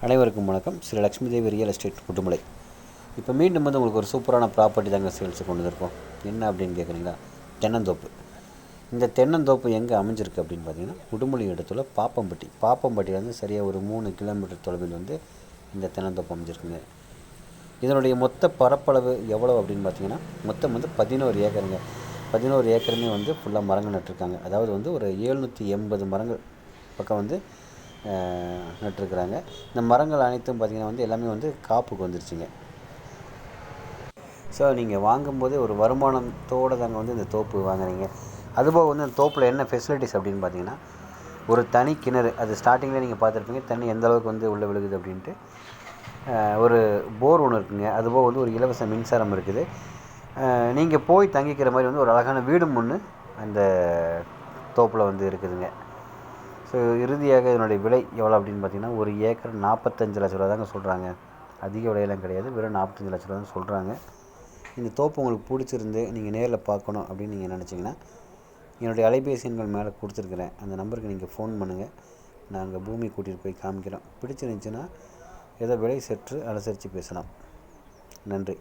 அனைவருக்கும் வணக்கம். Sri Lakshmi Devi real estate Udumalai. இப்போ மீண்டும் வந்து உங்களுக்கு ஒரு சூப்பரான ப்ராப்பர்ட்டி தாங்க சேல்ஸுக்கு கொண்டு வந்திருக்கோம். என்ன அப்படின்னு கேட்குறீங்களா? தென்னந்தோப்பு. இந்த தென்னந்தோப்பு எங்கே அமைஞ்சிருக்கு அப்படின்னு பார்த்தீங்கன்னா, உடுமலை இடத்துல பாப்பம்பட்டியிலேருந்து சரியாக ஒரு 3 கிலோமீட்டர் தொலைவில் வந்து இந்த தென்னந்தோப்பு அமைஞ்சிருக்குங்க. இதனுடைய மொத்த பரப்பளவு எவ்வளோ அப்படின்னு பார்த்தீங்கன்னா, மொத்தம் வந்து 11 ஏக்கருங்க. 11 ஏக்கருமே வந்து ஃபுல்லாக மரங்கள் நட்டுருக்காங்க. அதாவது வந்து ஒரு 780 மரங்கள் பக்கம் வந்து நட்டுருக்குறாங்க. இந்த மரங்கள் அனைத்தும் பார்த்திங்கன்னா வந்து எல்லாமே வந்து காப்புக்கு வந்துருச்சுங்க. ஸோ நீங்கள் வாங்கும்போதே ஒரு வருமானத்தோடு தாங்க வந்து இந்த தோப்பு வாங்குறீங்க. அதுபோக வந்து இந்த தோப்பில் என்ன ஃபெசிலிட்டிஸ் அப்படின்னு பார்த்தீங்கன்னா, ஒரு தனி கிணறு, அது ஸ்டார்டிங்கில் நீங்கள் பார்த்துருப்பீங்க தண்ணி எந்த அளவுக்கு வந்து உள்ளே விழுகுது அப்படின்ட்டு. ஒரு போர் ஒன்று இருக்குங்க. அதுபோக வந்து ஒரு இலவச மின்சாரம் இருக்குது. நீங்கள் போய் தங்கிக்கிற மாதிரி வந்து ஒரு அழகான வீடும் ஒன்று அந்த தோப்பில் வந்து இருக்குதுங்க. ஸோ இறுதியாக இதனுடைய விலை எவ்வளோ அப்படின்னு பார்த்தீங்கன்னா, ஒரு ஏக்கர் 45 லட்ச ரூபா தாங்க சொல்கிறாங்க. அதிக விலையெல்லாம் கிடையாது, வெறும் 45 லட்ச ரூபா தான் சொல்கிறாங்க. இந்த தோப்பு உங்களுக்கு பிடிச்சிருந்து நீங்கள் நேரில் பார்க்கணும் அப்படின்னு நீங்கள் நினச்சிங்கன்னா, என்னுடைய அலைபேசி எண்கள் மேலே கொடுத்துருக்குறேன். அந்த நம்பருக்கு நீங்கள் ஃபோன் பண்ணுங்கள். நாங்கள் பூமி கூட்டிகிட்டு போய் காமிக்கிறோம். பிடிச்சிருந்துச்சின்னா ஏதோ விலை சற்று அனுசரித்து பேசலாம். நன்றி.